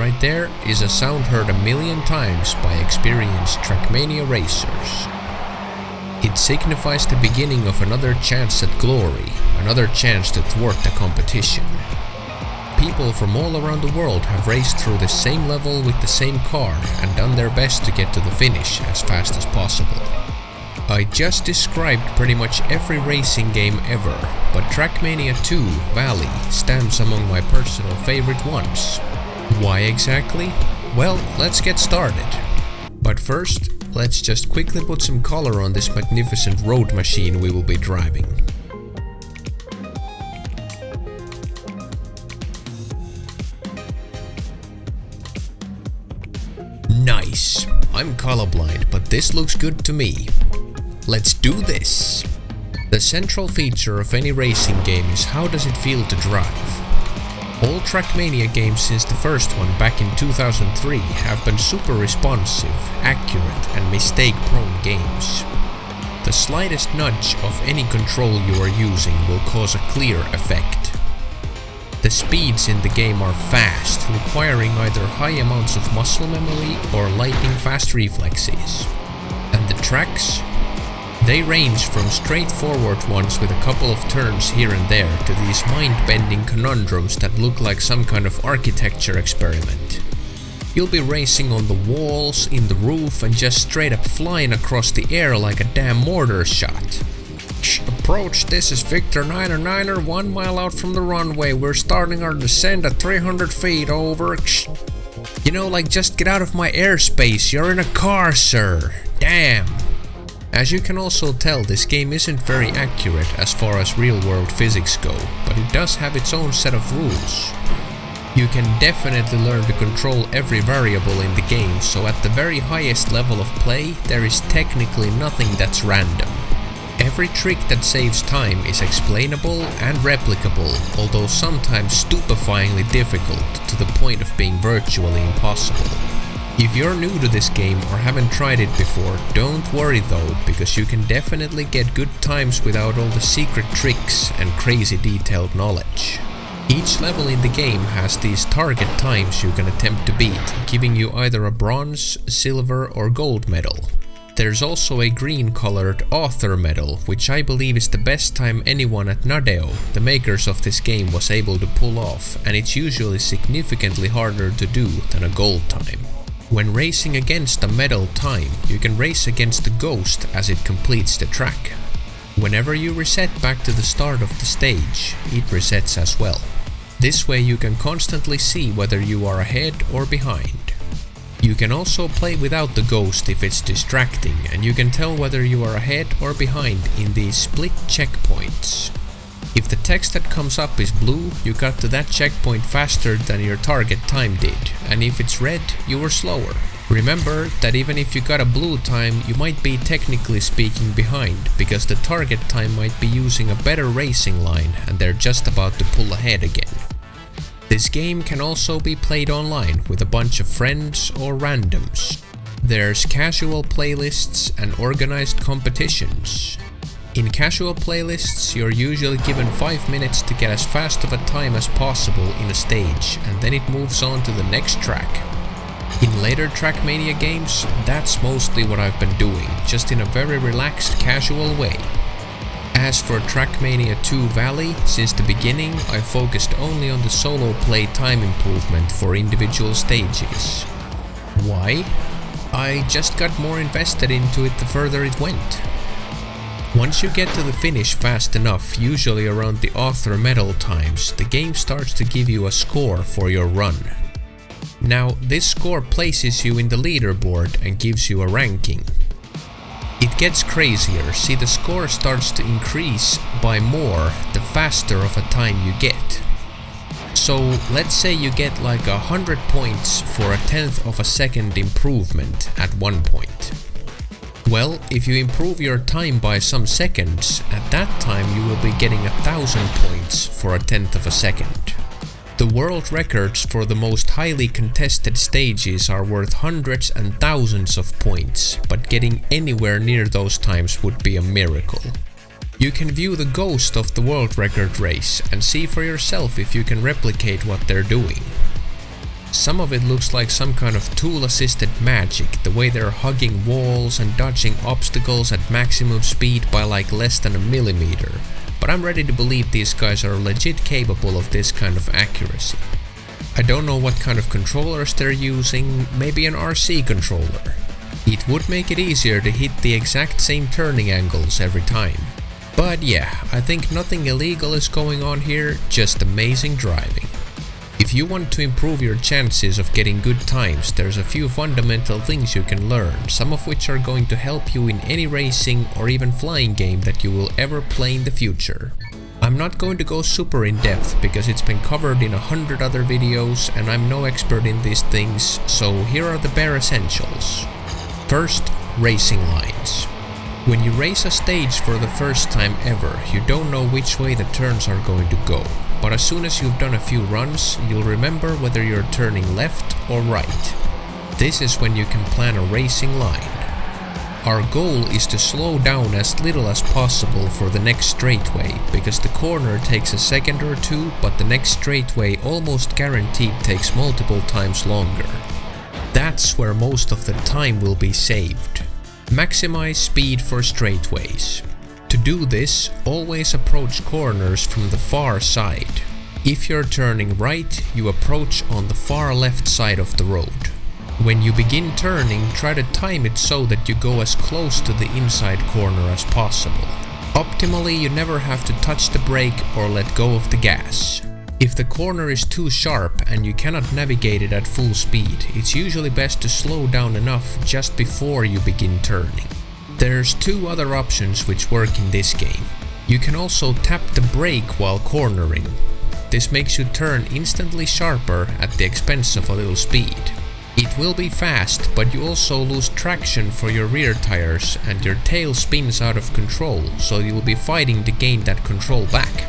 right there is a sound heard a million times by experienced Trackmania racers. It signifies the beginning of another chance at glory, another chance to thwart the competition. People from all around the world have raced through the same level with the same car and done their best to get to the finish as fast as possible. I just described pretty much every racing game ever, but Trackmania 2 Valley stands among my personal favorite ones. Why exactly? Well, let's get started. But first, let's just quickly put some color on this magnificent road machine we will be driving. Nice! I'm colorblind, but this looks good to me. Let's do this! The central feature of any racing game is how does it feel to drive. All Trackmania games since the first one back in 2003 have been super responsive, accurate and mistake-prone games. The slightest nudge of any control you are using will cause a clear effect. The speeds in the game are fast, requiring either high amounts of muscle memory or lightning-fast reflexes. And the tracks? They range from straightforward ones with a couple of turns here and there to these mind-bending conundrums that look like some kind of architecture experiment. You'll be racing on the walls, in the roof and just straight up flying across the air like a damn mortar shot. Approach, this is Victor 9er 1 mile out from the runway. We're starting our descent at 300 feet, over. You know, like, just get out of my airspace, you're in a car, sir. Damn. As you can also tell, this game isn't very accurate as far as real-world physics go, but it does have its own set of rules. You can definitely learn to control every variable in the game, so at the very highest level of play, there is technically nothing that's random. Every trick that saves time is explainable and replicable, although sometimes stupefyingly difficult to the point of being virtually impossible. If you're new to this game or haven't tried it before, don't worry though, because you can definitely get good times without all the secret tricks and crazy detailed knowledge. Each level in the game has these target times you can attempt to beat, giving you either a bronze, silver or gold medal. There's also a green colored author medal, which I believe is the best time anyone at Nadeo, the makers of this game, was able to pull off, and it's usually significantly harder to do than a gold time. When racing against a medal time, you can race against the ghost as it completes the track. Whenever you reset back to the start of the stage, it resets as well. This way you can constantly see whether you are ahead or behind. You can also play without the ghost if it's distracting, and you can tell whether you are ahead or behind in these split checkpoints. If the text that comes up is blue, you got to that checkpoint faster than your target time did, and if it's red, you were slower. Remember that even if you got a blue time, you might be technically speaking behind, because the target time might be using a better racing line and they're just about to pull ahead again. This game can also be played online with a bunch of friends or randoms. There's casual playlists and organized competitions. In casual playlists, you're usually given 5 minutes to get as fast of a time as possible in a stage, and then it moves on to the next track. In later Trackmania games, that's mostly what I've been doing, just in a very relaxed, casual way. As for Trackmania 2 Valley, since the beginning I focused only on the solo play time improvement for individual stages. Why? I just got more invested into it the further it went. Once you get to the finish fast enough, usually around the author medal times, the game starts to give you a score for your run. Now, this score places you in the leaderboard and gives you a ranking. It gets crazier, see, the score starts to increase by more the faster of a time you get. So let's say you get like 100 points for a 1/10 of a second improvement at one point. Well, if you improve your time by some seconds, at that time you will be getting 1,000 points for a 1/10 of a second. The world records for the most highly contested stages are worth hundreds and thousands of points, but getting anywhere near those times would be a miracle. You can view the ghost of the world record race and see for yourself if you can replicate what they're doing. Some of it looks like some kind of tool-assisted magic, the way they're hugging walls and dodging obstacles at maximum speed by like less than a millimeter. But I'm ready to believe these guys are legit capable of this kind of accuracy. I don't know what kind of controllers they're using, maybe an RC controller. It would make it easier to hit the exact same turning angles every time. But yeah, I think nothing illegal is going on here, just amazing driving. If you want to improve your chances of getting good times, there's a few fundamental things you can learn, some of which are going to help you in any racing or even flying game that you will ever play in the future. I'm not going to go super in depth because it's been covered in 100 other videos and I'm no expert in these things, so here are the bare essentials. First, racing lines. When you race a stage for the first time ever, you don't know which way the turns are going to go. But as soon as you've done a few runs, you'll remember whether you're turning left or right. This is when you can plan a racing line. Our goal is to slow down as little as possible for the next straightaway, because the corner takes a second or two, but the next straightaway almost guaranteed takes multiple times longer. That's where most of the time will be saved. Maximize speed for straightaways. To do this, always approach corners from the far side. If you're turning right, you approach on the far left side of the road. When you begin turning, try to time it so that you go as close to the inside corner as possible. Optimally, you never have to touch the brake or let go of the gas. If the corner is too sharp and you cannot navigate it at full speed, it's usually best to slow down enough just before you begin turning. There's two other options which work in this game. You can also tap the brake while cornering. This makes you turn instantly sharper at the expense of a little speed. It will be fast, but you also lose traction for your rear tires and your tail spins out of control, so you'll be fighting to gain that control back.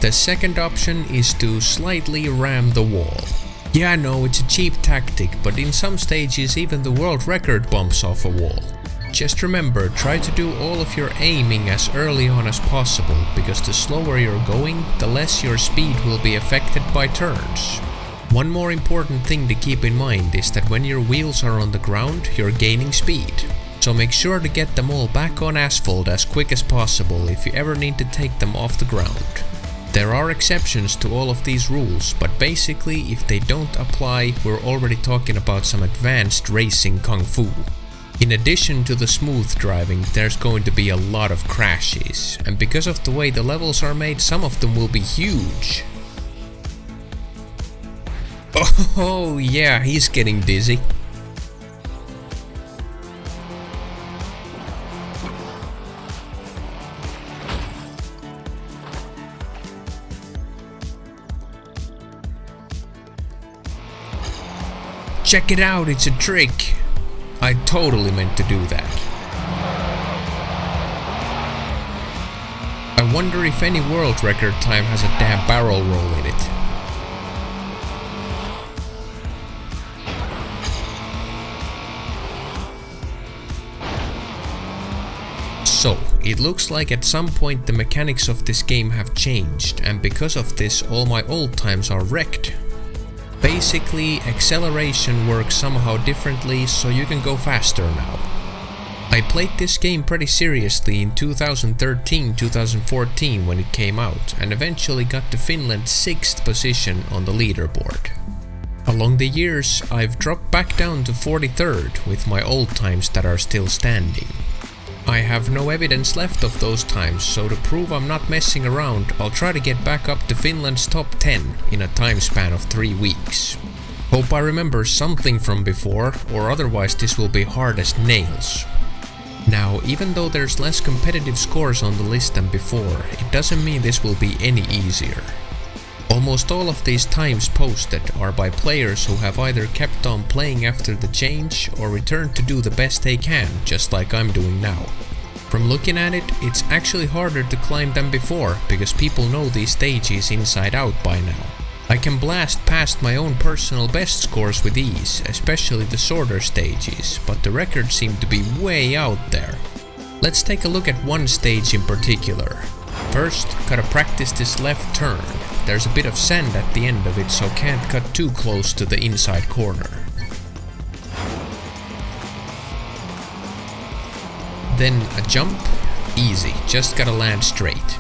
The second option is to slightly ram the wall. Yeah, I know it's a cheap tactic, but in some stages even the world record bumps off a wall. Just remember, try to do all of your aiming as early on as possible, because the slower you're going, the less your speed will be affected by turns. One more important thing to keep in mind is that when your wheels are on the ground, you're gaining speed. So make sure to get them all back on asphalt as quick as possible if you ever need to take them off the ground. There are exceptions to all of these rules, but basically if they don't apply, we're already talking about some advanced racing kung fu. In addition to the smooth driving, there's going to be a lot of crashes, and because of the way the levels are made, some of them will be huge. Oh yeah, he's getting dizzy. Check it out, it's a trick. I totally meant to do that. I wonder if any world record time has a damn barrel roll in it. So, it looks like at some point the mechanics of this game have changed, and because of this all my old times are wrecked. Basically, acceleration works somehow differently, so you can go faster now. I played this game pretty seriously in 2013-2014 when it came out, and eventually got to Finland's 6th position on the leaderboard. Along the years, I've dropped back down to 43rd with my old times that are still standing. I have no evidence left of those times, so to prove I'm not messing around, I'll try to get back up to Finland's top 10 in a time span of 3 weeks. Hope I remember something from before, or otherwise this will be hard as nails. Now, even though there's less competitive scores on the list than before, it doesn't mean this will be any easier. Almost all of these times posted are by players who have either kept on playing after the change or returned to do the best they can, just like I'm doing now. From looking at it, it's actually harder to climb than before, because people know these stages inside out by now. I can blast past my own personal best scores with ease, especially the shorter stages, but the records seem to be way out there. Let's take a look at one stage in particular. First, gotta practice this left turn. there's a bit of sand at the end of it, so can't cut too close to the inside corner. Then a jump, easy, just gotta land straight.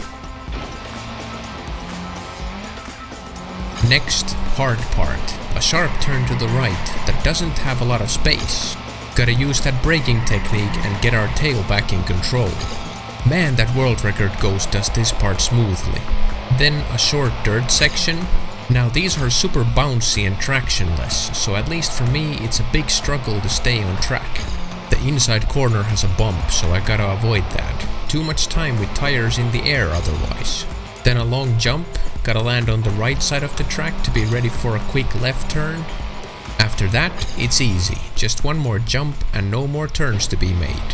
Next, hard part, a sharp turn to the right that doesn't have a lot of space. Gotta use that braking technique and get our tail back in control. Man, that world record ghost does this part smoothly. Then a short dirt section. Now these are super bouncy and tractionless, so at least for me it's a big struggle to stay on track. The inside corner has a bump, so I gotta avoid that. Too much time with tires in the air otherwise. Then a long jump, gotta land on the right side of the track to be ready for a quick left turn. After that, it's easy, just one more jump and no more turns to be made.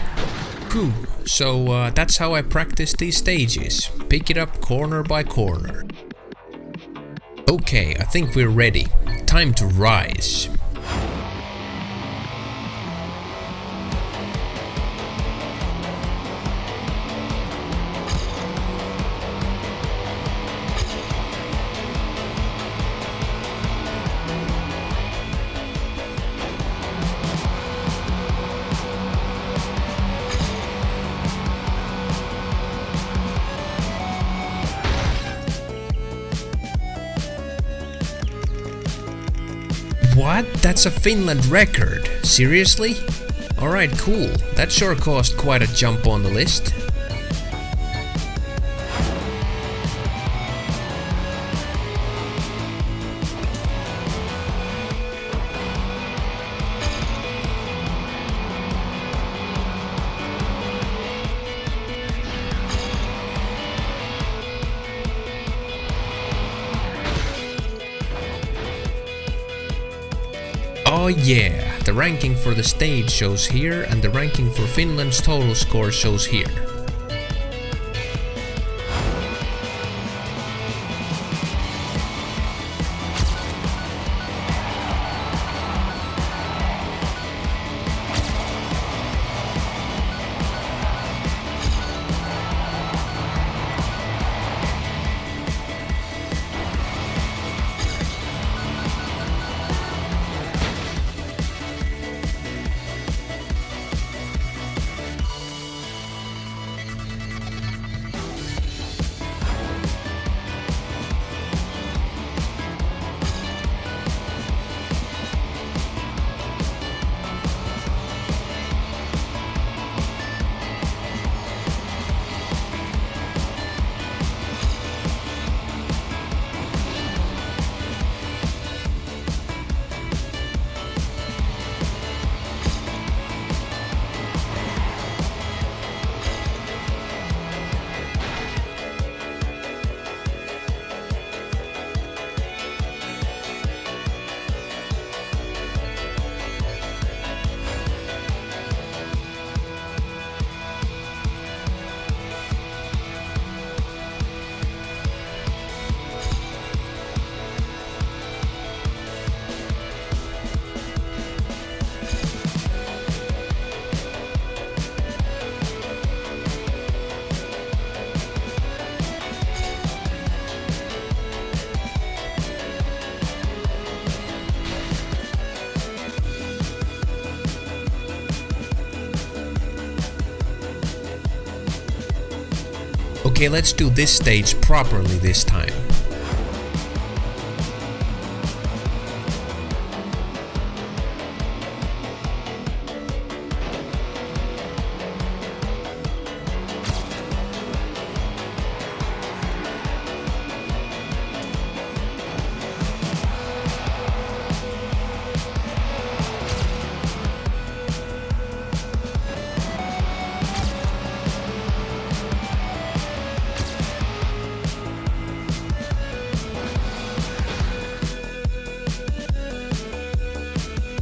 Whew, so that's how I practice these stages, pick it up corner by corner. Okay, I think we're ready, time to rise. What? That's a Finland record? Seriously? Alright, cool. That sure caused quite a jump on the list. Oh yeah, the ranking for the stage shows here and the ranking for Finland's total score shows here. Okay, let's do this stage properly this time.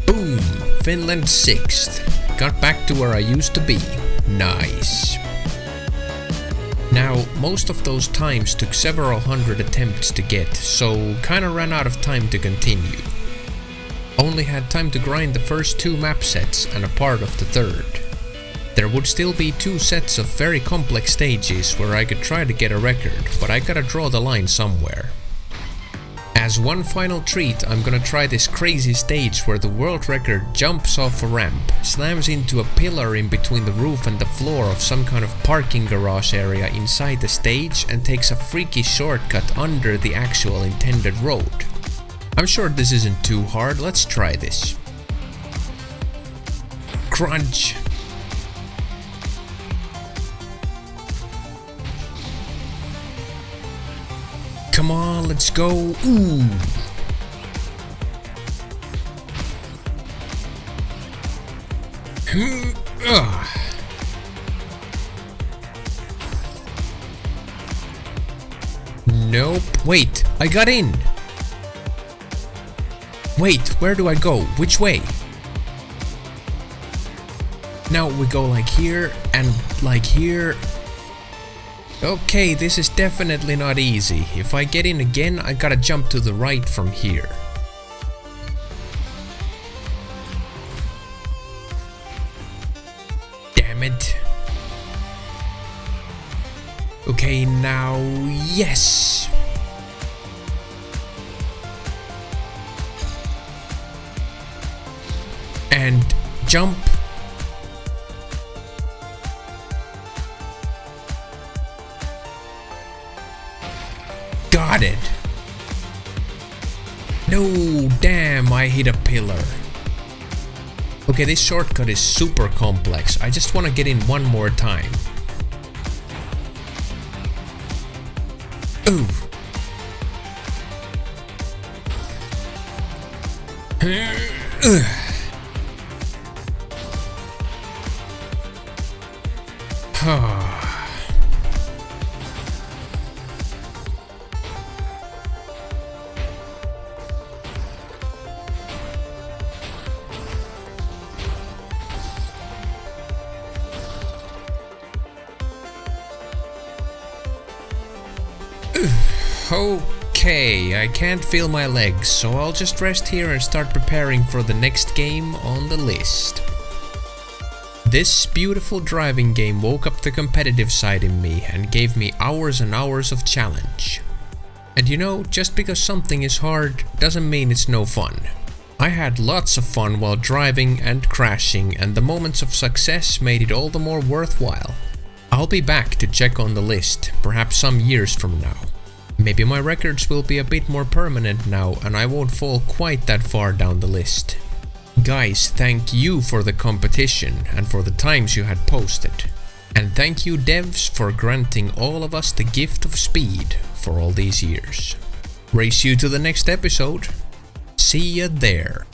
Boom! Finland 6th. Got back to where I used to be. Nice. Now, most of those times took several hundred attempts to get, so kinda ran out of time to continue. Only had time to grind the first 2 map sets and a part of the 3rd. There would still be 2 sets of very complex stages where I could try to get a record, but I gotta draw the line somewhere. As one final treat, I'm gonna try this crazy stage where the world record jumps off a ramp, slams into a pillar in between the roof and the floor of some kind of parking garage area inside the stage, and takes a freaky shortcut under the actual intended road. I'm sure this isn't too hard, let's try this. Crunch! Come on, let's go. Ooh. Nope. Wait, I got in. Wait, where do I go? Which way? Now we go like here and like here. Okay, this is definitely not easy. If I get in again, I gotta jump to the right from here. Damn it. Okay, now, yes! And jump. Got it! No, damn, I hit a pillar. Okay, this shortcut is super complex. I just want to get in one more time. Ooh. Okay, I can't feel my legs, so I'll just rest here and start preparing for the next game on the list. This beautiful driving game woke up the competitive side in me and gave me hours and hours of challenge. And you know, just because something is hard doesn't mean it's no fun. I had lots of fun while driving and crashing, and the moments of success made it all the more worthwhile. I'll be back to check on the list, perhaps some years from now. Maybe my records will be a bit more permanent now and I won't fall quite that far down the list. Guys, thank you for the competition and for the times you had posted. And thank you devs for granting all of us the gift of speed for all these years. Race you to the next episode. See ya there.